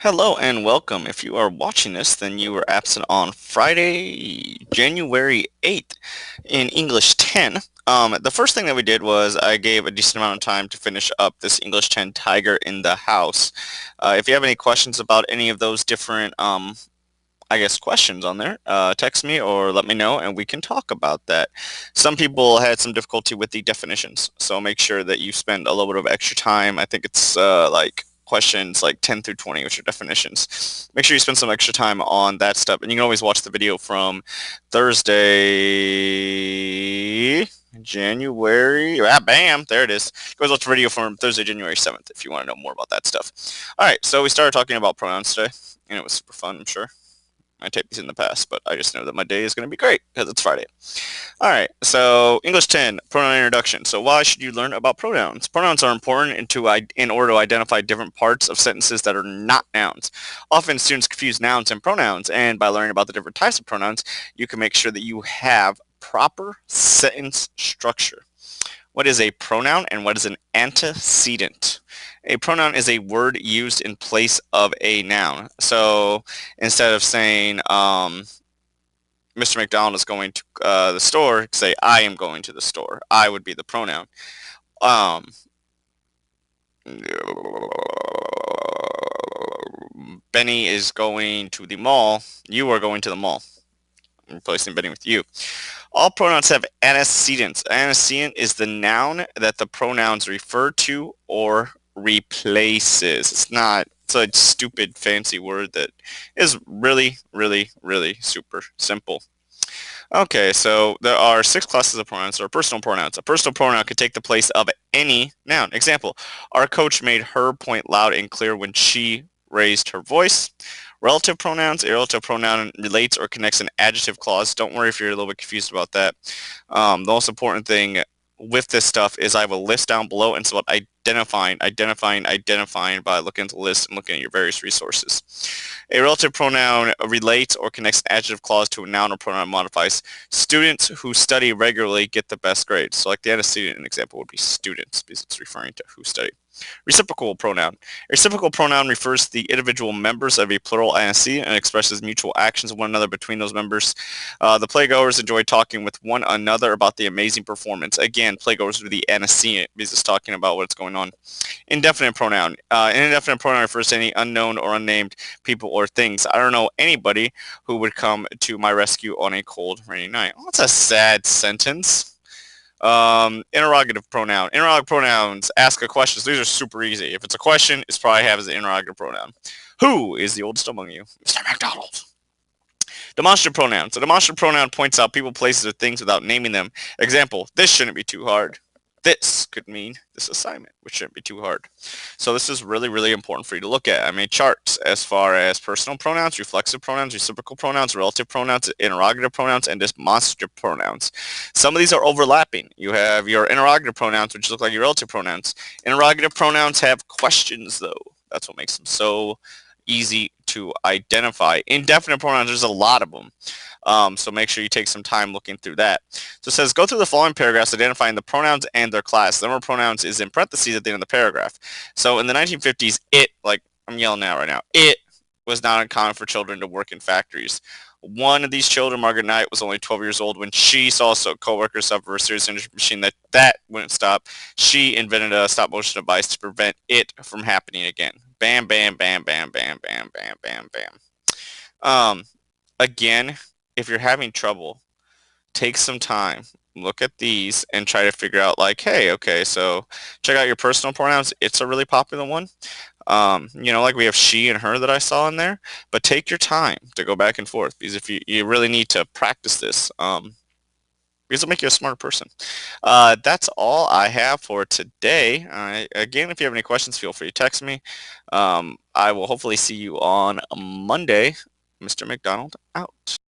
Hello and welcome. If you are watching this, then you were absent on Friday, January 8th in English 10. The first thing that we did was I gave a decent amount of time to finish up this English 10 Tiger in the House. If you have any questions about any of those different, questions on there, text me or let me know and we can talk about that. Some people had some difficulty with the definitions, so make sure that you spend a little bit of extra time. I think it's like questions like 10 through 20, which are definitions. Make sure you spend some extra time on that stuff. And you can always watch the video from Thursday, January. Bam, there it is. Go watch the video from Thursday, January 7th if you want to know more about that stuff. All right, so we started talking about pronouns today, and it was super fun, I'm sure. I taped these in the past, but I just know that my day is going to be great because it's Friday. All right, so English 10, pronoun introduction. So why should you learn about pronouns? Pronouns are important in order to identify different parts of sentences that are not nouns. Often students confuse nouns and pronouns, and by learning about the different types of pronouns, you can make sure that you have proper sentence structure. What is a pronoun and what is an antecedent? A pronoun is a word used in place of a noun. So instead of saying Mr. McDonald is going to the store, say I am going to the store. I would be the pronoun. Um, Benny is going to the mall. You are going to the mall. I'm replacing Benny with you. All pronouns have antecedents. Antecedent is the noun that the pronouns refer to or replaces. It's a stupid fancy word that is really, really, really super simple. Okay, so there are 6 classes of pronouns. There are personal pronouns. A personal pronoun could take the place of any noun. Example, our coach made her point loud and clear when she raised her voice. Relative pronouns, a relative pronoun relates or connects an adjective clause. Don't worry if you're a little bit confused about that. The most important thing with this stuff is I have a list down below, and it's about identifying by looking at the list and looking at your various resources. A relative pronoun relates or connects an adjective clause to a noun or pronoun modifies. Students who study regularly get the best grades. So like the antecedent example would be students because it's referring to who study. Reciprocal pronoun. A reciprocal pronoun refers to the individual members of a plural antecedent and expresses mutual actions of one another between those members. The playgoers enjoy talking with one another about the amazing performance. Again, playgoers would be the antecedent because it's talking about what's going on. Indefinite pronoun. An indefinite pronoun refers to any unknown or unnamed people or things. I don't know anybody who would come to my rescue on a cold, rainy night. Oh, that's a sad sentence. Interrogative pronoun. Interrogative pronouns ask a question. So these are super easy. If it's a question, it's probably have as an interrogative pronoun. Who is the oldest among you? Mr. McDonald. Demonstrative pronouns. A demonstrative pronoun points out people, places, or things without naming them. Example, this shouldn't be too hard. This could mean this assignment, which shouldn't be too hard. So this is really, really important for you to look at. I made charts as far as personal pronouns, reflexive pronouns, reciprocal pronouns, relative pronouns, interrogative pronouns, and demonstrative pronouns. Some of these are overlapping. You have your interrogative pronouns, which look like your relative pronouns. Interrogative pronouns have questions, though. That's what makes them so easy to identify. Indefinite pronouns, there's a lot of them. So make sure you take some time looking through that. So it says, go through the following paragraphs identifying the pronouns and their class. The number of pronouns is in parentheses at the end of the paragraph. So in the 1950s, like I'm yelling out right now, it was not uncommon for children to work in factories. One of these children, Margaret Knight, was only 12 years old when she saw a coworker suffer a serious injury machine that wouldn't stop. She invented a stop motion device to prevent it from happening again. Bam, bam, bam, bam, bam, bam, bam, bam, bam. Again, if you're having trouble, take some time, look at these, and try to figure out like, hey, okay, so check out your personal pronouns. It's a really popular one. Like we have she and her that I saw in there, but take your time to go back and forth because if you really need to practice this, because it'll make you a smarter person. That's all I have for today. Again, if you have any questions, feel free to text me. I will hopefully see you on Monday. Mr. McDonald out.